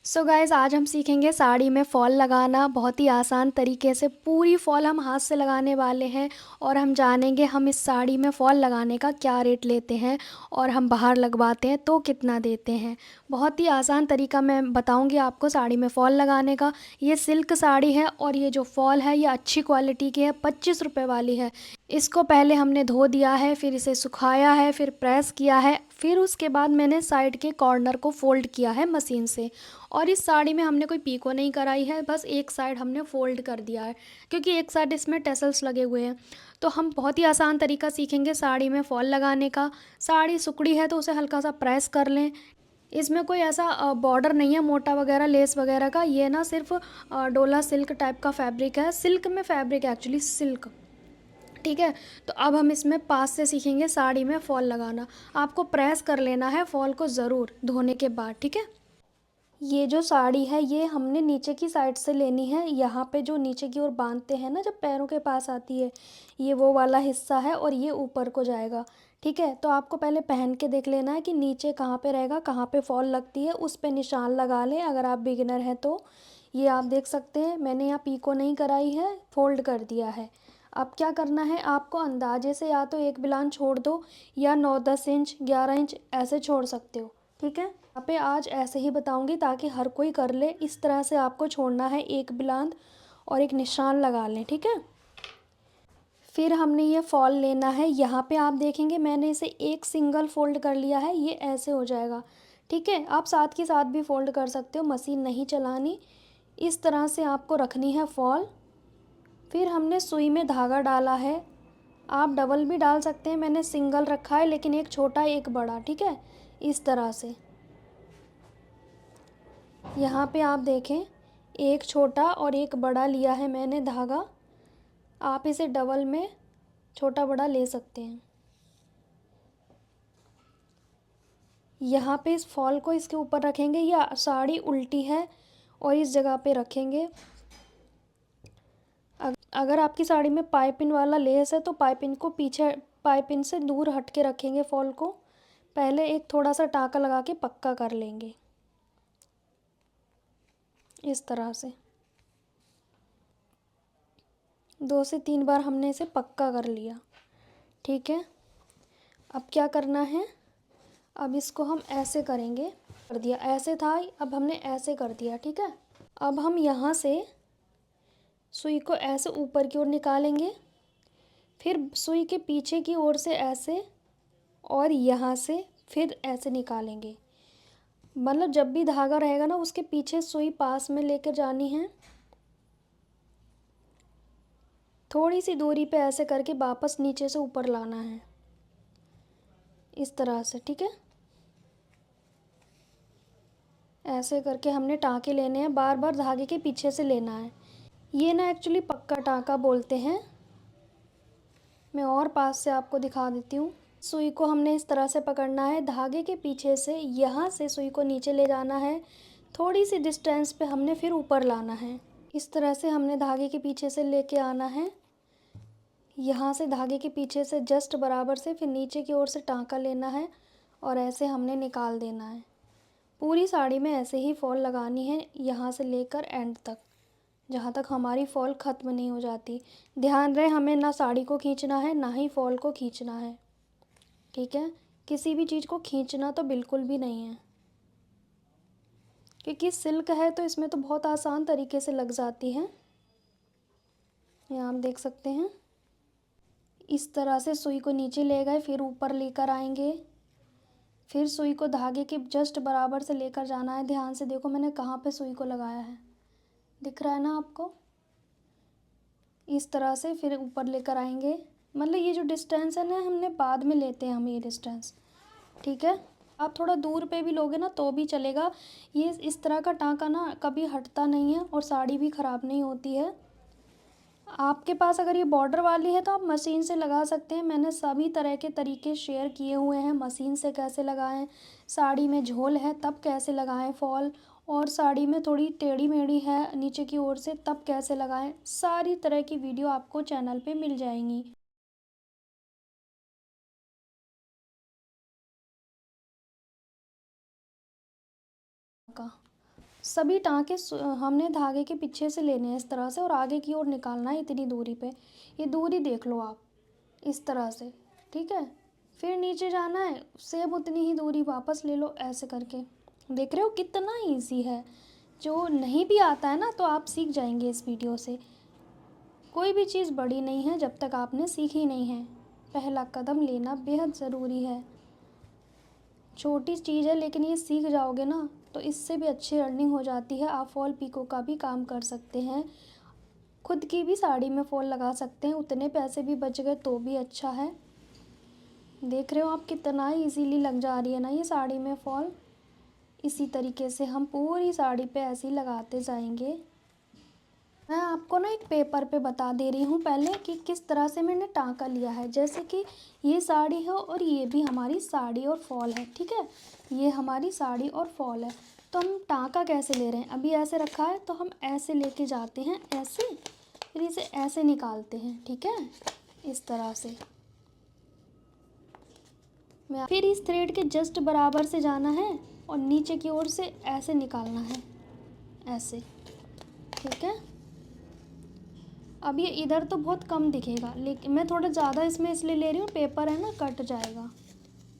So guys, आज हम सीखेंगे साड़ी में फॉल लगाना बहुत ही आसान तरीके से। पूरी फॉल हम हाथ से लगाने वाले हैं और हम जानेंगे हम इस साड़ी में फॉल लगाने का क्या रेट लेते हैं और हम बाहर लगवाते हैं तो कितना देते हैं। बहुत ही आसान तरीका मैं बताऊंगी आपको साड़ी में फॉल लगाने का। ये सिल्क साड़ी है और ये जो फॉल है ये अच्छी क्वालिटी की है, 25 रुपये वाली है। इसको पहले हमने धो दिया है, फिर इसे सुखाया है, फिर प्रेस किया है, फिर उसके बाद मैंने साइड के कॉर्नर को फोल्ड किया है मशीन से। और इस साड़ी में हमने कोई पीको नहीं कराई है, बस एक साइड हमने फ़ोल्ड कर दिया है क्योंकि एक साइड इसमें टेसल्स लगे हुए हैं। तो हम बहुत ही आसान तरीका सीखेंगे साड़ी में फ़ॉल लगाने का। साड़ी सिकुड़ी है तो उसे हल्का सा प्रेस कर लें। इसमें कोई ऐसा बॉर्डर नहीं है मोटा वगैरह लेस वगैरह का, ये ना सिर्फ डोला सिल्क टाइप का फैब्रिक है। सिल्क में फैब्रिक है एक्चुअली, सिल्क। ठीक है। तो अब हम इसमें पास से सीखेंगे साड़ी में फ़ॉल लगाना। आपको प्रेस कर लेना है फ़ॉल को ज़रूर धोने के बाद, ठीक है। ये जो साड़ी है ये हमने नीचे की साइड से लेनी है। यहाँ पे जो नीचे की ओर बांधते हैं ना, जब पैरों के पास आती है, ये वो वाला हिस्सा है और ये ऊपर को जाएगा। ठीक है। तो आपको पहले पहन के देख लेना है कि नीचे कहाँ पे रहेगा, कहाँ पे फॉल लगती है, उस पे निशान लगा लें अगर आप बिगिनर हैं तो। ये आप देख सकते हैं मैंने यहाँ पीको नहीं कराई है, फोल्ड कर दिया है। अब क्या करना है आपको, अंदाजे से या तो एक बिलान छोड़ दो या 9-10 इंच 11 इंच ऐसे छोड़ सकते हो। ठीक है। यहाँ पे आज ऐसे ही बताऊंगी ताकि हर कोई कर ले। इस तरह से आपको छोड़ना है एक बिलांद और एक निशान लगा लें। ठीक है। फिर हमने ये फॉल लेना है। यहाँ पे आप देखेंगे मैंने इसे एक सिंगल फोल्ड कर लिया है, ये ऐसे हो जाएगा। ठीक है। आप साथ के साथ भी फोल्ड कर सकते हो, मशीन नहीं चलानी। इस तरह से आपको रखनी है फॉल। फिर हमने सुई में धागा डाला है। आप डबल भी डाल सकते हैं, मैंने सिंगल रखा है लेकिन एक छोटा एक बड़ा। ठीक है। इस तरह से यहाँ पे आप देखें एक छोटा और एक बड़ा लिया है मैंने धागा। आप इसे डबल में छोटा बड़ा ले सकते हैं। यहाँ पे इस फॉल को इसके ऊपर रखेंगे, या साड़ी उल्टी है और इस जगह पे रखेंगे। अगर आपकी साड़ी में पाइपिंग वाला लेस है तो पाइपिंग को पीछे, पाइपिंग से दूर हट के रखेंगे फॉल को। पहले एक थोड़ा सा टाँका लगा के पक्का कर लेंगे इस तरह से। 2 से 3 बार हमने इसे पक्का कर लिया। ठीक है। अब क्या करना है, अब इसको हम ऐसे करेंगे। कर दिया, ऐसे था, अब हमने ऐसे कर दिया। ठीक है। अब हम यहाँ से सुई को ऐसे ऊपर की ओर निकालेंगे, फिर सुई के पीछे की ओर से ऐसे, और यहाँ से फिर ऐसे निकालेंगे। मतलब जब भी धागा रहेगा ना उसके पीछे सुई पास में लेकर जानी है। थोड़ी सी दूरी पे ऐसे करके वापस नीचे से ऊपर लाना है इस तरह से। ठीक है। ऐसे करके हमने टाँके लेने हैं, बार बार धागे के पीछे से लेना है। ये ना एक्चुअली पक्का टाँका बोलते हैं। मैं और पास से आपको दिखा देती हूँ। सुई को हमने इस तरह से पकड़ना है, धागे के पीछे से यहाँ से सुई को नीचे ले जाना है। थोड़ी सी डिस्टेंस पे हमने फिर ऊपर लाना है। इस तरह से हमने धागे के पीछे से लेके आना है। यहाँ से धागे के पीछे से जस्ट बराबर से फिर नीचे की ओर से टाँका लेना है और ऐसे हमने निकाल देना है। पूरी साड़ी में ऐसे ही फॉल लगानी है, यहाँ से लेकर एंड तक, जहाँ तक हमारी फॉल ख़त्म नहीं हो जाती। ध्यान रहे हमें ना साड़ी को खींचना है ना ही फॉल को खींचना है। ठीक है। किसी भी चीज़ को खींचना तो बिल्कुल भी नहीं है, क्योंकि सिल्क है तो इसमें तो बहुत आसान तरीके से लग जाती है। यहाँ आप देख सकते हैं। इस तरह से सुई को नीचे ले गए, फिर ऊपर लेकर आएंगे, फिर सुई को धागे के जस्ट बराबर से लेकर जाना है। ध्यान से देखो मैंने कहाँ पे सुई को लगाया है, दिख रहा है ना आपको। इस तरह से फिर ऊपर लेकर आएंगे। मतलब ये जो डिस्टेंस है ना, हमने बाद में लेते हैं हम ये डिस्टेंस। ठीक है। आप थोड़ा दूर पे भी लोगे ना तो भी चलेगा। ये इस तरह का टाँका ना कभी हटता नहीं है और साड़ी भी ख़राब नहीं होती है। आपके पास अगर ये बॉर्डर वाली है तो आप मशीन से लगा सकते हैं। मैंने सभी तरह के तरीके शेयर किए हुए हैं, मशीन से कैसे लगाएं, साड़ी में झोल है तब कैसे लगाएं फॉल, और साड़ी में थोड़ी टेढ़ी मेढ़ी है नीचे की ओर से तब कैसे लगाएं। सारी तरह की वीडियो आपको चैनल पे मिल जाएंगी। का सभी टाँके हमने धागे के पीछे से लेने हैं इस तरह से और आगे की ओर निकालना है इतनी दूरी पे। ये दूरी देख लो आप, इस तरह से, ठीक है। फिर नीचे जाना है, सेम उतनी ही दूरी वापस ले लो ऐसे करके। देख रहे हो कितना ईजी है। जो नहीं भी आता है ना तो आप सीख जाएंगे इस वीडियो से। कोई भी चीज़ बड़ी नहीं है जब तक आपने सीखी नहीं है। पहला कदम लेना बेहद ज़रूरी है। छोटी चीज़ है लेकिन ये सीख जाओगे ना तो इससे भी अच्छी अर्निंग हो जाती है। आप फॉल पिको का भी काम कर सकते हैं, खुद की भी साड़ी में फॉल लगा सकते हैं, उतने पैसे भी बच गए तो भी अच्छा है। देख रहे हो आप कितना इजीली लग जा रही है ना ये साड़ी में फॉल। इसी तरीके से हम पूरी साड़ी पे ऐसे ही लगाते जाएंगे। मैं आपको ना एक पेपर पे बता दे रही हूँ पहले कि किस तरह से मैंने टाँका लिया है। जैसे कि ये साड़ी है और ये भी हमारी साड़ी और फॉल है, ठीक है। ये हमारी साड़ी और फॉल है, तो हम टाँका कैसे ले रहे हैं। अभी ऐसे रखा है तो हम ऐसे लेके जाते हैं ऐसे, फिर इसे ऐसे निकालते हैं, ठीक है, इस तरह से। फिर इस थ्रेड के जस्ट बराबर से जाना है और नीचे की ओर से ऐसे निकालना है, ऐसे, ठीक है। अब ये इधर तो बहुत कम दिखेगा लेकिन मैं थोड़ा ज़्यादा इसमें इसलिए ले रही हूँ, पेपर है ना कट जाएगा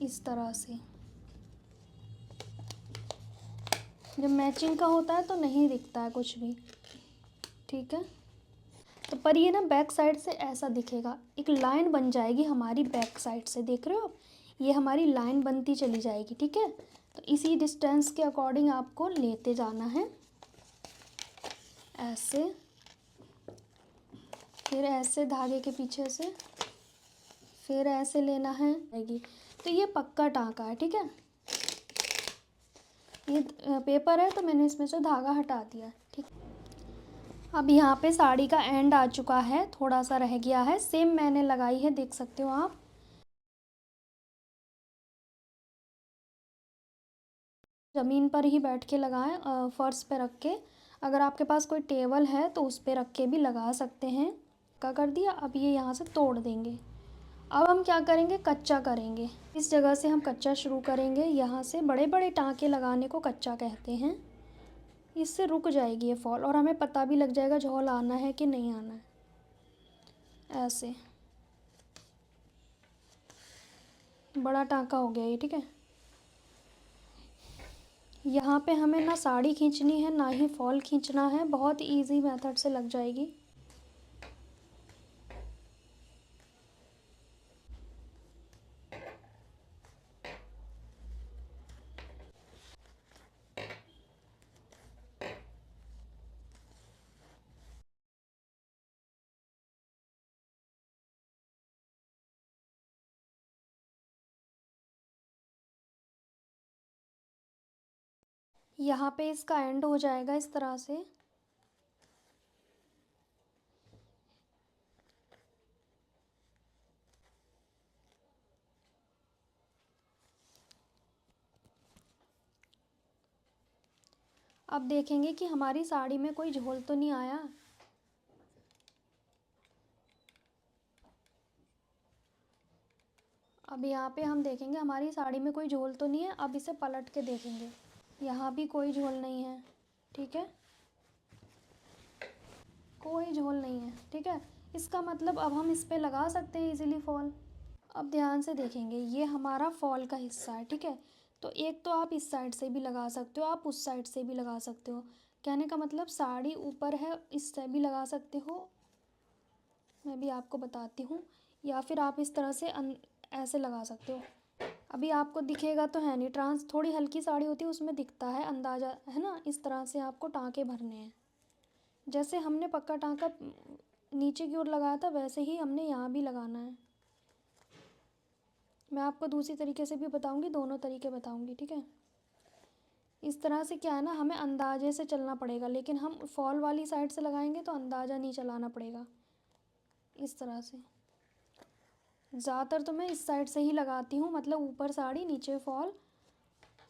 इस तरह से। जब मैचिंग का होता है तो नहीं दिखता है कुछ भी, ठीक है। तो पर ये ना बैक साइड से ऐसा दिखेगा, एक लाइन बन जाएगी हमारी बैक साइड से, देख रहे हो आप, ये हमारी लाइन बनती चली जाएगी, ठीक है। तो इसी डिस्टेंस के अकॉर्डिंग आपको लेते जाना है ऐसे, फिर ऐसे धागे के पीछे से, फिर ऐसे लेना है आएगी। तो ये पक्का टाँका है, ठीक है। ये पेपर है तो मैंने इसमें से धागा हटा दिया, ठीक। अब यहाँ पे साड़ी का एंड आ चुका है, थोड़ा सा रह गया है, सेम मैंने लगाई है, देख सकते हो आप। ज़मीन पर ही बैठ के लगाएं, फर्श पे रख के। अगर आपके पास कोई टेबल है तो उस पे रख के भी लगा सकते हैं। क्या कर दिया, अब ये यहाँ से तोड़ देंगे। अब हम क्या करेंगे, कच्चा करेंगे। इस जगह से हम कच्चा शुरू करेंगे, यहाँ से बड़े बड़े टाँके लगाने को कच्चा कहते हैं। इससे रुक जाएगी ये फॉल और हमें पता भी लग जाएगा झोल आना है कि नहीं आना है। ऐसे बड़ा टाँका हो गया ये, ठीक है। यहाँ पे हमें ना साड़ी खींचनी है ना ही फॉल खींचना है, बहुत इजी मेथड से लग जाएगी। यहाँ पे इसका एंड हो जाएगा इस तरह से। अब देखेंगे कि हमारी साड़ी में कोई झोल तो नहीं आया। अब यहाँ पे हम देखेंगे हमारी साड़ी में कोई झोल तो नहीं है। अब इसे पलट के देखेंगे, यहाँ भी कोई झोल नहीं है, ठीक है, कोई झोल नहीं है, ठीक है। इसका मतलब अब हम इस पे लगा सकते हैं इजीली फॉल। अब ध्यान से देखेंगे, ये हमारा फॉल का हिस्सा है, ठीक है। तो एक तो आप इस साइड से भी लगा सकते हो, आप उस साइड से भी लगा सकते हो। कहने का मतलब साड़ी ऊपर है, इससे भी लगा सकते हो, मैं भी आपको बताती हूँ। या फिर आप इस तरह से ऐसे लगा सकते हो। अभी आपको दिखेगा तो है नहीं, थोड़ी हल्की साड़ी होती है उसमें दिखता है, अंदाज़ा है ना। इस तरह से आपको टाँके भरने हैं, जैसे हमने पक्का टाँका नीचे की ओर लगाया था वैसे ही हमने यहाँ भी लगाना है। मैं आपको दूसरी तरीके से भी बताऊंगी, दोनों तरीके बताऊंगी, ठीक है। इस तरह से क्या है ना, हमें अंदाजे से चलना पड़ेगा, लेकिन हम फॉल वाली साइड से लगाएंगे तो अंदाज़ा नहीं चलाना पड़ेगा। इस तरह से ज़्यादातर तो मैं इस साइड से ही लगाती हूँ, मतलब ऊपर साड़ी नीचे फॉल,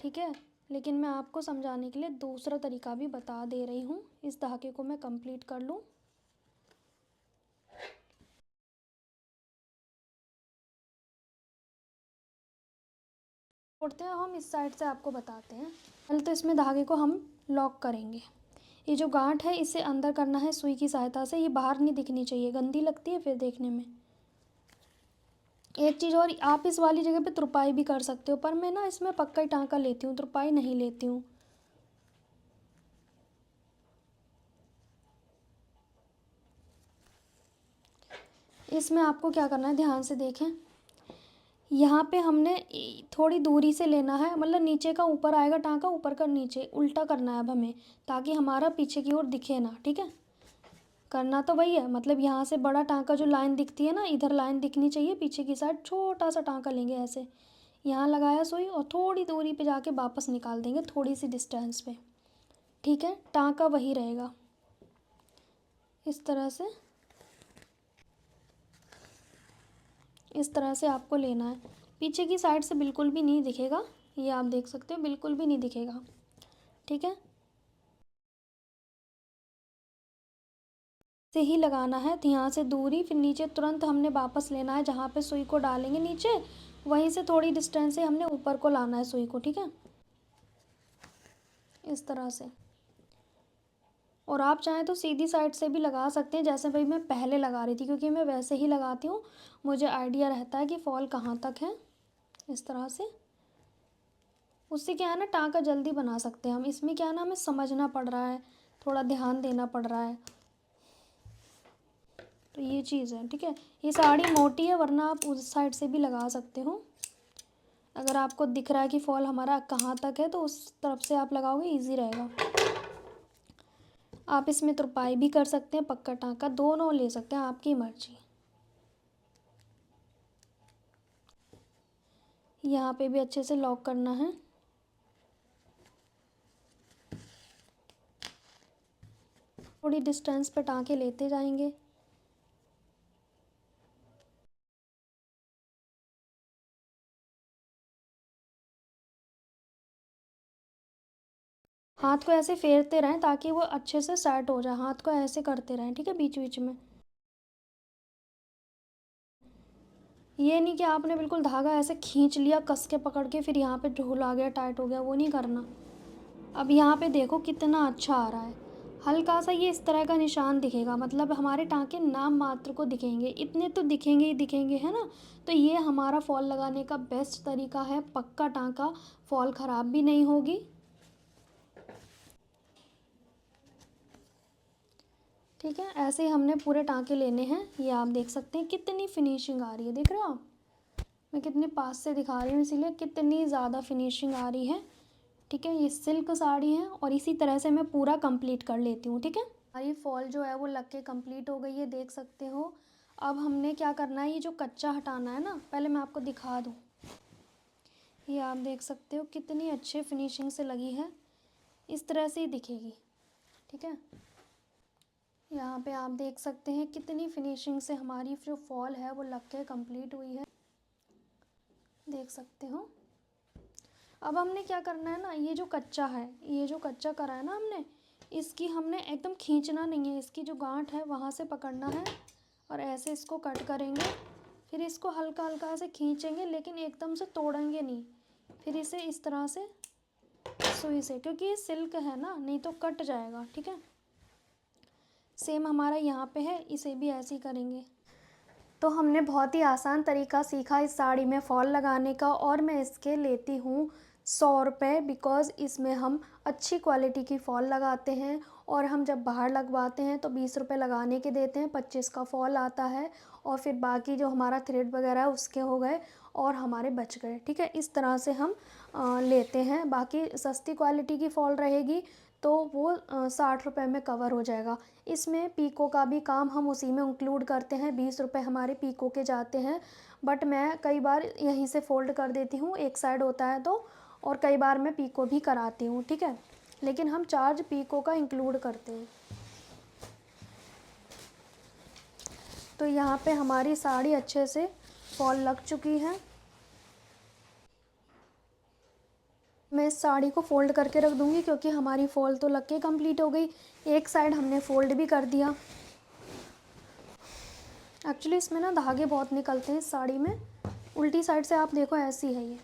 ठीक है। लेकिन मैं आपको समझाने के लिए दूसरा तरीका भी बता दे रही हूँ। इस धागे को मैं कंप्लीट कर लूँ। छोड़ते हैं, हम इस साइड से आपको बताते हैं। पहले तो इसमें धागे को हम लॉक करेंगे। ये जो गांठ है इसे अंदर करना है सुई की सहायता से, ये बाहर नहीं दिखनी चाहिए, गंदी लगती है फिर देखने में। एक चीज़ और, आप इस वाली जगह पे तुरपाई भी कर सकते हो, पर मैं ना इसमें पक्का ही टाँका लेती हूँ, तुरपाई नहीं लेती हूँ। इसमें आपको क्या करना है, ध्यान से देखें। यहाँ पे हमने थोड़ी दूरी से लेना है, मतलब नीचे का ऊपर आएगा टाँका, ऊपर का नीचे, उल्टा करना है अब हमें, ताकि हमारा पीछे की ओर दिखे ना, ठीक है। करना तो वही है, मतलब यहाँ से बड़ा टाँका जो लाइन दिखती है ना, इधर लाइन दिखनी चाहिए, पीछे की साइड छोटा सा टाँका लेंगे ऐसे, यहाँ लगाया सुई और थोड़ी दूरी पे जाके वापस निकाल देंगे, थोड़ी सी डिस्टेंस पे, ठीक है। टाँका वही रहेगा, इस तरह से, इस तरह से आपको लेना है। पीछे की साइड से बिल्कुल भी नहीं दिखेगा, ये आप देख सकते हो, बिल्कुल भी नहीं दिखेगा, ठीक है। से ही लगाना है, तो यहाँ से दूरी, फिर नीचे तुरंत हमने वापस लेना है, जहाँ पे सुई को डालेंगे नीचे वहीं से थोड़ी डिस्टेंस से हमने ऊपर को लाना है सुई को, ठीक है, इस तरह से। और आप चाहें तो सीधी साइड से भी लगा सकते हैं, जैसे भाई मैं पहले लगा रही थी, क्योंकि मैं वैसे ही लगाती हूँ, मुझे आइडिया रहता है कि फॉल कहाँ तक है, इस तरह से। उससे क्या है ना, टाँका जल्दी बना सकते हैं हम। इसमें क्या है ना, हमें समझना पड़ रहा है, थोड़ा ध्यान देना पड़ रहा है, तो ये चीज़ है, ठीक है। ये साड़ी मोटी है, वरना आप उस साइड से भी लगा सकते हो। अगर आपको दिख रहा है कि फॉल हमारा कहाँ तक है, तो उस तरफ से आप लगाओगे, इजी रहेगा। आप इसमें तुरपाई भी कर सकते हैं, पक्का टाँका, दोनों ले सकते हैं, आपकी मर्जी। यहाँ पे भी अच्छे से लॉक करना है। थोड़ी डिस्टेंस पे टाँके लेते जाएंगे। हाथ को ऐसे फेरते रहें ताकि वो अच्छे से सेट हो जाए, हाथ को ऐसे करते रहें, ठीक है, बीच बीच में। ये नहीं कि आपने बिल्कुल धागा ऐसे खींच लिया कस के पकड़ के, फिर यहाँ पे ढोल आ गया, टाइट हो गया, वो नहीं करना। अब यहाँ पे देखो कितना अच्छा आ रहा है, हल्का सा ये इस तरह का निशान दिखेगा, मतलब हमारे टाँके नाम मात्र को दिखेंगे, इतने तो दिखेंगे ही दिखेंगे, है ना। तो ये हमारा फॉल लगाने का बेस्ट तरीका है, पक्का टाँका, फॉल ख़राब भी नहीं होगी, ठीक है। ऐसे ही हमने पूरे टाँके लेने हैं। ये आप देख सकते हैं कितनी फिनिशिंग आ रही है, देख रहे हो आप, मैं कितने पास से दिखा रही हूँ, इसीलिए कितनी ज़्यादा फिनिशिंग आ रही है, ठीक है। ये सिल्क साड़ी है और इसी तरह से मैं पूरा कंप्लीट कर लेती हूँ, ठीक है। हमारी फॉल जो है वो लग के कंप्लीट हो गई है, देख सकते हो। अब हमने क्या करना है, ये जो कच्चा हटाना है ना, पहले मैं आपको दिखा दूँ। ये आप देख सकते हो कितनी अच्छे फिनिशिंग से लगी है, इस तरह से ही दिखेगी, ठीक है। यहाँ पे आप देख सकते हैं कितनी फिनिशिंग से हमारी जो फॉल है वो लग के कंप्लीट हुई है, देख सकते हो। अब हमने क्या करना है ना, ये जो कच्चा है, ये जो कच्चा करा है ना हमने, इसकी हमने एकदम खींचना नहीं है, इसकी जो गांठ है वहाँ से पकड़ना है और ऐसे इसको कट करेंगे, फिर इसको हल्का हल्का से खींचेंगे, लेकिन एकदम से तोड़ेंगे नहीं, फिर इसे इस तरह से सुई से, क्योंकि ये सिल्क है ना, नहीं तो कट जाएगा, ठीक है। सेम हमारा यहाँ पे है, इसे भी ऐसे ही करेंगे। तो हमने बहुत ही आसान तरीका सीखा इस साड़ी में फॉल लगाने का, और मैं इसके लेती हूँ 100 रुपये, बिकॉज़ इसमें हम अच्छी क्वालिटी की फॉल लगाते हैं, और हम जब बाहर लगवाते हैं तो 20 रुपये लगाने के देते हैं, 25 का फॉल आता है, और फिर बाकी जो हमारा थ्रेड वगैरह है उसके हो गए और हमारे बच गए, ठीक है। इस तरह से हम लेते हैं। बाकी सस्ती क्वालिटी की फॉल रहेगी तो वो 60 रुपये में कवर हो जाएगा। इसमें पीको का भी काम हम उसी में इंक्लूड करते हैं, 20 रुपये हमारे पीको के जाते हैं, बट मैं कई बार यहीं से फ़ोल्ड कर देती हूँ, एक साइड होता है तो, और कई बार मैं पीको भी कराती हूँ, ठीक है, लेकिन हम चार्ज पीको का इंक्लूड करते हैं। तो यहाँ पे हमारी साड़ी अच्छे से फॉल लग चुकी है। मैं इस साड़ी को फ़ोल्ड करके रख दूँगी, क्योंकि हमारी फॉल तो लग के कंप्लीट हो गई, एक साइड हमने फ़ोल्ड भी कर दिया। एक्चुअली इसमें ना धागे बहुत निकलते हैं इस साड़ी में, उल्टी साइड से आप देखो ऐसी है ये,